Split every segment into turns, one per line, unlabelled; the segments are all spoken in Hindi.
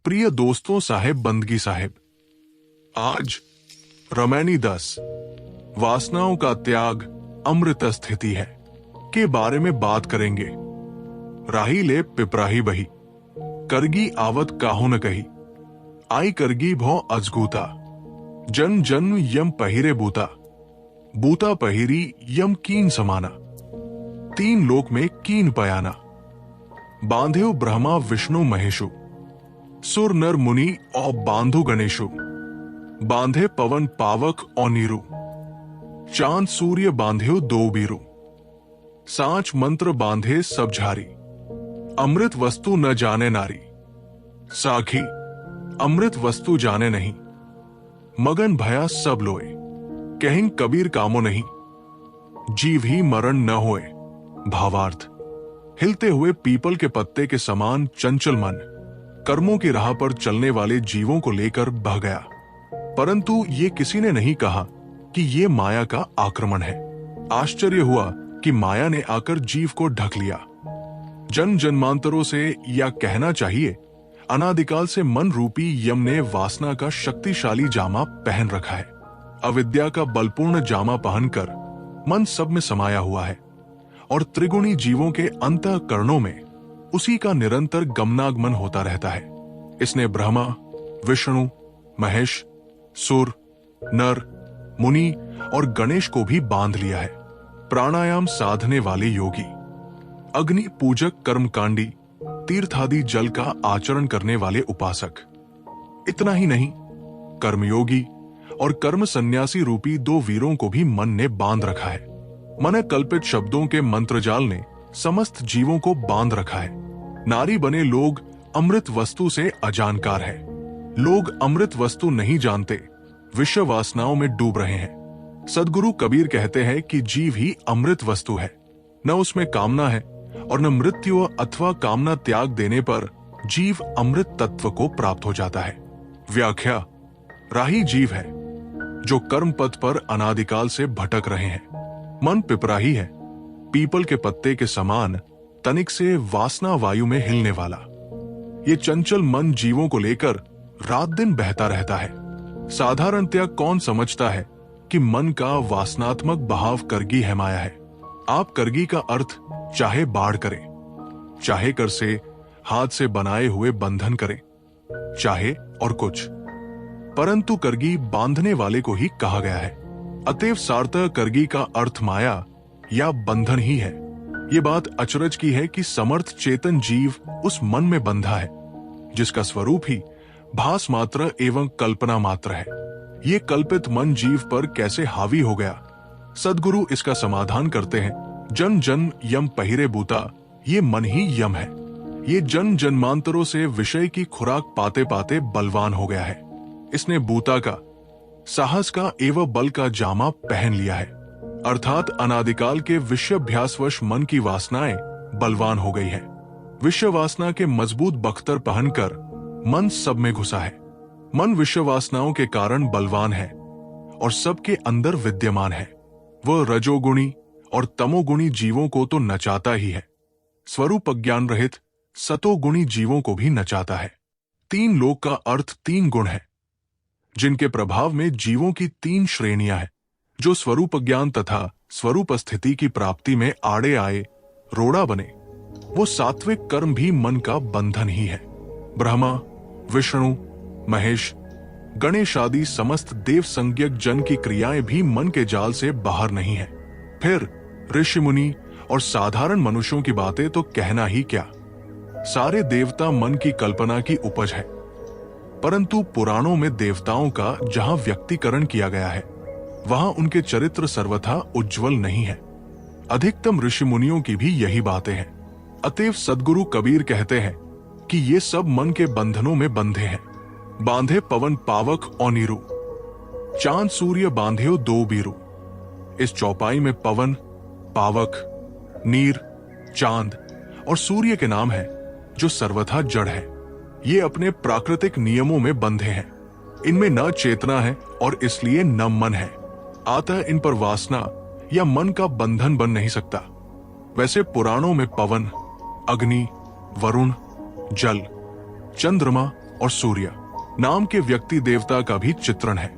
प्रिय दोस्तों, साहेब बंदगी साहेब, आज रमैनी 10 वासनाओं का त्याग अमृत स्थिति है के बारे में बात करेंगे। राही ले पिपराही बही, करगी आवत काहो न कही, आई करगी भौ अजगूता, जन जन्म यम पहिरे बूता, बूता पहिरी यम कीन समाना, तीन लोक में कीन पयाना, बांधेव ब्रह्मा विष्णु महेशु, सुर नर मुनि और बांधु गणेशु, बांधे पवन पावक और नीरु, चांद सूर्य बांधेव दो बीरु, सांच मंत्र बांधे सब झारी, अमृत वस्तु न जाने नारी, साखी अमृत वस्तु जाने नहीं, मगन भया सब लोए, कहीं कबीर कामो नहीं, जीव ही मरण न होए। भावार्थ, हिलते हुए पीपल के पत्ते के समान चंचल मन कर्मों की राह पर चलने वाले जीवों को लेकर बह गया, परंतु ये किसी ने नहीं कहा कि ये माया का आक्रमण है। आश्चर्य हुआ कि माया ने आकर जीव को ढक लिया। जन्म जन्मांतरों से, या कहना चाहिए अनादिकाल से, मन रूपी यम ने वासना का शक्तिशाली जामा पहन रखा है। अविद्या का बलपूर्ण जामा पहनकर मन सब में समाया हुआ है और त्रिगुणी जीवों के अंतःकरणों में उसी का निरंतर गमनागमन होता रहता है। इसने ब्रह्मा, विष्णु, महेश, सुर, नर, मुनि और गणेश को भी बांध लिया है। प्राणायाम साधने वाले योगी, अग्नि पूजक कर्मकांडी, तीर्थादि जल का आचरण करने वाले उपासक, इतना ही नहीं, कर्मयोगी और कर्म सन्यासी रूपी दो वीरों को भी मन ने बांध रखा है। मन कल्पित शब्दों के मंत्रजाल ने समस्त जीवों को बांध रखा है। नारी बने लोग अमृत वस्तु से अजानकार है। लोग अमृत वस्तु नहीं जानते, विषय वासनाओं में डूब रहे हैं। सदगुरु कबीर कहते हैं कि जीव ही अमृत वस्तु है, न उसमें कामना है और न मृत्यु अथवा कामना त्याग देने पर जीव अमृत तत्व को प्राप्त हो जाता है। व्याख्या, राही जीव है जो कर्म पथ पर अनादिकाल से भटक रहे हैं। मन पिपराही है, पीपल के पत्ते के समान तनिक से वासना वायु में हिलने वाला। ये चंचल मन जीवों को लेकर रात दिन बहता रहता है। साधारणतया कौन समझता है कि मन का वासनात्मक बहाव करगी है, माया है। आप करगी का अर्थ चाहे बाढ़ करें, चाहे कर से हाथ से बनाए हुए बंधन करें, चाहे और कुछ, परंतु करगी बांधने वाले को ही कहा गया है। अतएव सार्थक करगी का अर्थ माया या बंधन ही है। ये बात अचरज की है कि समर्थ चेतन जीव उस मन में बंधा है जिसका स्वरूप ही भास मात्र एवं कल्पना मात्र है। ये कल्पित मन जीव पर कैसे हावी हो गया? सदगुरु इसका समाधान करते हैं, जन जन्म यम पहिरे बूता, ये मन ही यम है। ये जन्म जन्मांतरों से विषय की खुराक पाते पाते बलवान हो गया है। इसने बूता का, साहस का एवं बल का जामा पहन लिया है, अर्थात अनादिकाल के विषयाभ्यासवश मन की वासनाएं बलवान हो गई है। विषय वासना के मजबूत बख्तर पहनकर मन सब में घुसा है। मन विषय वासनाओं के कारण बलवान है और सबके अंदर विद्यमान है। वह रजोगुणी और तमोगुणी जीवों को तो नचाता ही है, स्वरूप अज्ञान रहित सतोगुणी जीवों को भी नचाता है। तीन लोक का अर्थ तीन गुण है, जिनके प्रभाव में जीवों की तीन श्रेणियां हैं। जो स्वरूप ज्ञान तथा स्वरूप स्थिति की प्राप्ति में आड़े आए रोड़ा बने, वो सात्विक कर्म भी मन का बंधन ही है। ब्रह्मा, विष्णु, महेश, गणेश आदि समस्त देव संज्ञक जन की क्रियाएं भी मन के जाल से बाहर नहीं है। फिर ऋषि मुनि और साधारण मनुष्यों की बातें तो कहना ही क्या, सारे देवता मन की कल्पना की उपज है। परंतु पुराणों में देवताओं का जहां व्यक्तिकरण किया गया है, वहां उनके चरित्र सर्वथा उज्जवल नहीं है। अधिकतम ऋषि मुनियों की भी यही बातें हैं। अतएव सदगुरु कबीर कहते हैं कि ये सब मन के बंधनों में बंधे हैं। बांधे पवन पावक और नीरु, चांद सूर्य बांधेव दो बीरु। इस चौपाई में पवन, पावक, नीर, चांद और सूर्य के नाम है जो सर्वथा जड़ है। ये अपने प्राकृतिक नियमों में बंधे हैं। इनमें न चेतना है और इसलिए न मन है। अतः इन पर वासना या मन का बंधन बन नहीं सकता। वैसे पुराणों में पवन, अग्नि, वरुण, जल, चंद्रमा और सूर्य नाम के व्यक्ति देवता का भी चित्रण है।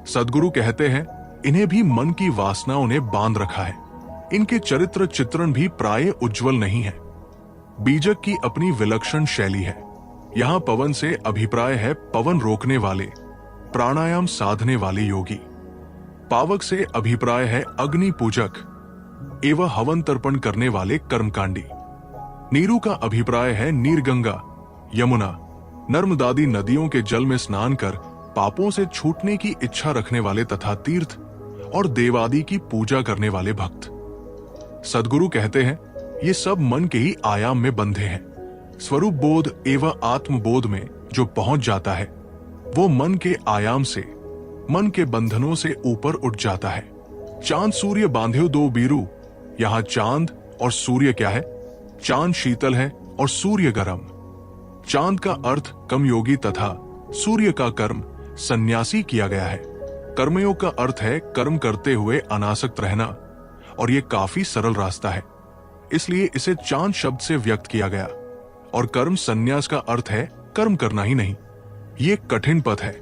सद्गुरु कहते हैं इन्हें भी मन की वासनाओं ने बांध रखा है। इनके चरित्र चित्रण भी प्राय उज्जवल नहीं है। बीजक की अपनी विलक्षण शैली है। यहाँ पवन से अभिप्राय है पवन रोकने वाले, प्राणायाम साधने वाले योगी। पावक से अभिप्राय है अग्नि पूजक एवं हवन तर्पण करने वाले कर्मकांडी। नीरू का अभिप्राय है नीरगंगा, यमुना, नर्मदादि नदियों के जल में स्नान कर पापों से छूटने की इच्छा रखने वाले तथा तीर्थ और देवादि की पूजा करने वाले भक्त। सद्गुरु कहते हैं ये सब मन के ही आयाम में बंधे हैं। स्वरूप बोध एवं आत्मबोध में जो पहुंच जाता है वो मन के आयाम से, मन के बंधनों से ऊपर उठ जाता है। चांद सूर्य बांधे दो बीरू, यहाँ चांद और सूर्य क्या है? चांद शीतल है और सूर्य गर्म। चांद का अर्थ कर्मयोगी तथा सूर्य का कर्म सन्यासी किया गया है। कर्मयोग का अर्थ है कर्म करते हुए अनासक्त रहना, और ये काफी सरल रास्ता है, इसलिए इसे चांद शब्द से व्यक्त किया गया। और कर्म सन्यास का अर्थ है कर्म करना ही नहीं, ये कठिन पथ है,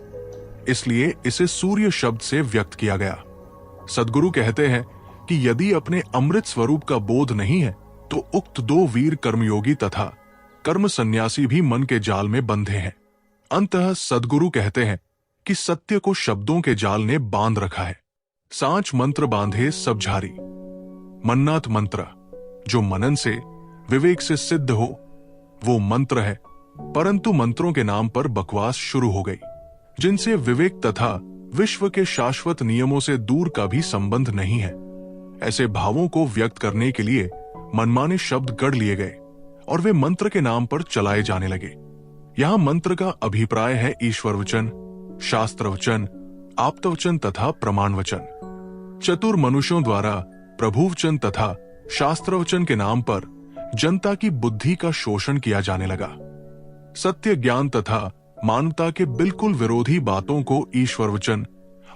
इसलिए इसे सूर्य शब्द से व्यक्त किया गया। सद्गुरु कहते हैं कि यदि अपने अमृत स्वरूप का बोध नहीं है तो उक्त दो वीर कर्मयोगी तथा कर्म सन्यासी भी मन के जाल में बंधे हैं। अंततः सद्गुरु कहते हैं कि सत्य को शब्दों के जाल ने बांध रखा है। सांच मंत्र बांधे सब झारी। मन्नाथ मंत्र जो मनन से, विवेक से सिद्ध हो वो मंत्र है, परंतु मंत्रों के नाम पर बकवास शुरू हो गई, जिनसे विवेक तथा विश्व के शाश्वत नियमों से दूर का भी संबंध नहीं है। ऐसे भावों को व्यक्त करने के लिए मनमाने शब्द गढ़ लिए गए और वे मंत्र के नाम पर चलाए जाने लगे। यहाँ मंत्र का अभिप्राय है ईश्वर वचन, शास्त्र वचन, आप्तवचन तथा प्रमाण वचन। चतुर मनुष्यों द्वारा प्रभुवचन तथा शास्त्र वचन के नाम पर जनता की बुद्धि का शोषण किया जाने लगा। सत्य ज्ञान तथा मानवता के बिल्कुल विरोधी बातों को ईश्वर वचन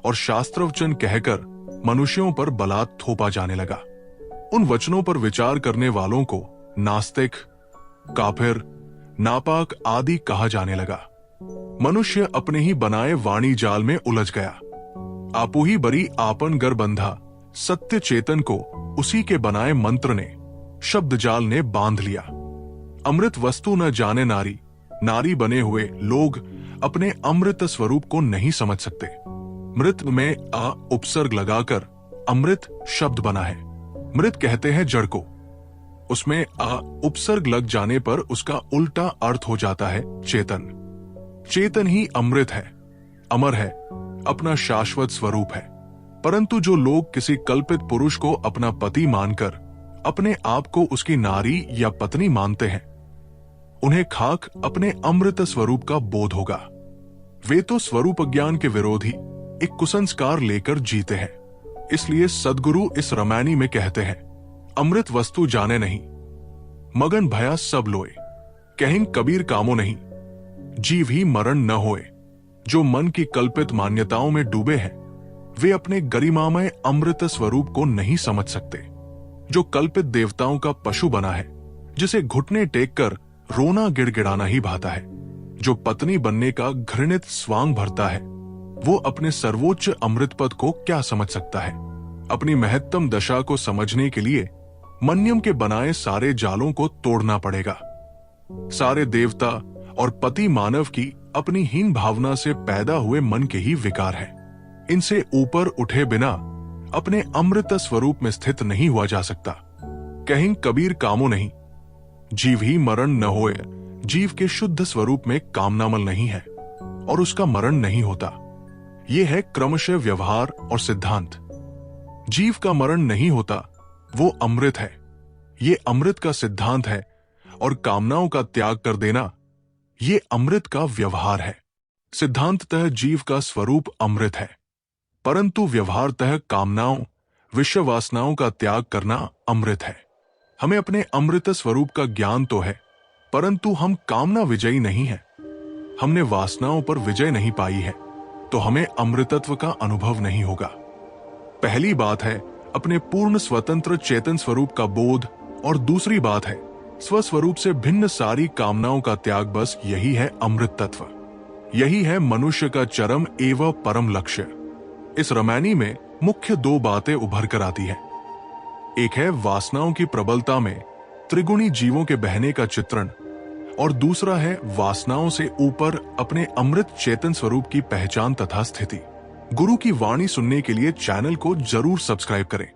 और शास्त्र वचन कहकर मनुष्यों पर बलात् थोपा जाने लगा। उन वचनों पर विचार करने वालों को नास्तिक, काफिर, नापाक आदि कहा जाने लगा। मनुष्य अपने ही बनाए वाणी जाल में उलझ गया। आपू ही बरी आपन गर बंधा, सत्य चेतन को उसी के बनाए मंत्र ने, शब्द जाल ने बांध लिया। अमृत वस्तु न जाने नारी, नारी बने हुए लोग अपने अमृत स्वरूप को नहीं समझ सकते। मृत में आ उपसर्ग लगाकर अमृत शब्द बना है। मृत कहते हैं जड़ को, उसमें आ उपसर्ग लग जाने पर उसका उल्टा अर्थ हो जाता है चेतन। चेतन ही अमृत है, अमर है, अपना शाश्वत स्वरूप है। परंतु जो लोग किसी कल्पित पुरुष को अपना पति मानकर अपने आप को उसकी नारी या पत्नी मानते हैं, उन्हें खाक अपने अमृत स्वरूप का बोध होगा। वे तो स्वरूप ज्ञान के विरोधी एक कुसंस्कार लेकर जीते हैं। इसलिए सद्गुरु इस रामायणी में कहते हैं, अमृत वस्तु जाने नहीं, मगन भया सब लोए, कहिन कबीर कामो नहीं, जीव ही मरण न होए। जो मन की कल्पित मान्यताओं में डूबे हैं वे अपने गरिमामय अमृत स्वरूप को नहीं समझ सकते। जो कल्पित देवताओं का पशु बना है, जिसे घुटने टेक कर रोना गिड़गिड़ाना ही भाता है, जो पत्नी बनने का घृणित स्वांग भरता है, वो अपने सर्वोच्च अमृत पद को क्या समझ सकता है। अपनी महत्तम दशा को समझने के लिए मन्यम के बनाए सारे जालों को तोड़ना पड़ेगा। सारे देवता और पति मानव की अपनी हीन भावना से पैदा हुए मन के ही विकार है। इनसे ऊपर उठे बिना अपने अमृत स्वरूप में स्थित नहीं हुआ जा सकता। कहीं कबीर कामो नहीं, जीव ही मरण न होए। जीव के शुद्ध स्वरूप में कामनामल नहीं है और उसका मरण नहीं होता। यह है क्रमशः व्यवहार और सिद्धांत। जीव का मरण नहीं होता, वो अमृत है। ये अमृत का सिद्धांत है और कामनाओं का त्याग कर देना ये अमृत का व्यवहार है। सिद्धांततः जीव का स्वरूप अमृत है, परंतु व्यवहारतः कामनाओं, विषय वासनाओं का त्याग करना अमृत है। हमें अपने अमृत स्वरूप का ज्ञान तो है, परंतु हम कामना विजयी नहीं है। हमने वासनाओं पर विजय नहीं पाई है, तो हमें अमृतत्व का अनुभव नहीं होगा। पहली बात है अपने पूर्ण स्वतंत्र चेतन स्वरूप का बोध, और दूसरी बात है स्वस्वरूप से भिन्न सारी कामनाओं का त्याग। बस यही है अमृत तत्व। यही है मनुष्य का चरम एवं परम लक्ष्य। इस रामायणी में मुख्य दो बातें उभर कर आती है। एक है वासनाओं की प्रबलता में त्रिगुणी जीवों के बहने का चित्रण, और दूसरा है वासनाओं से ऊपर अपने अमृत चेतन स्वरूप की पहचान तथा स्थिति। गुरु की वाणी सुनने के लिए चैनल को जरूर सब्सक्राइब करें।